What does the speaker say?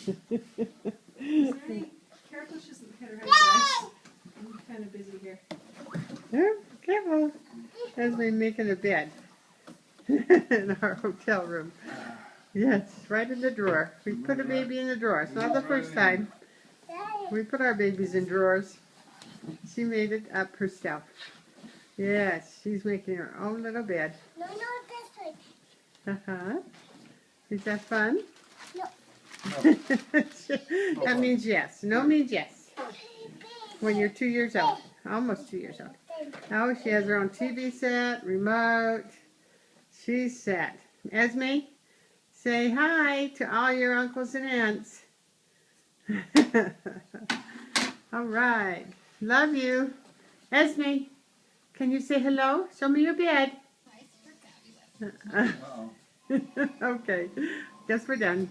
Careful, she doesn't hit her head twice. I'm kind of busy here. Oh, careful. Esme making a bed in our hotel room. Yes, right in the drawer. We put a baby in the drawer. It's not the first time. We put our babies in drawers. She made it up herself. Yes, she's making her own little bed. No, this way. Uh-huh. Is that fun? No. That means yes. No means yes. When you're 2 years old. Almost 2 years old. Oh, she has her own TV set, remote. She's set. Esme, say hi to all your uncles and aunts. All right. Love you. Esme, can you say hello? Show me your bed. Okay. Guess we're done.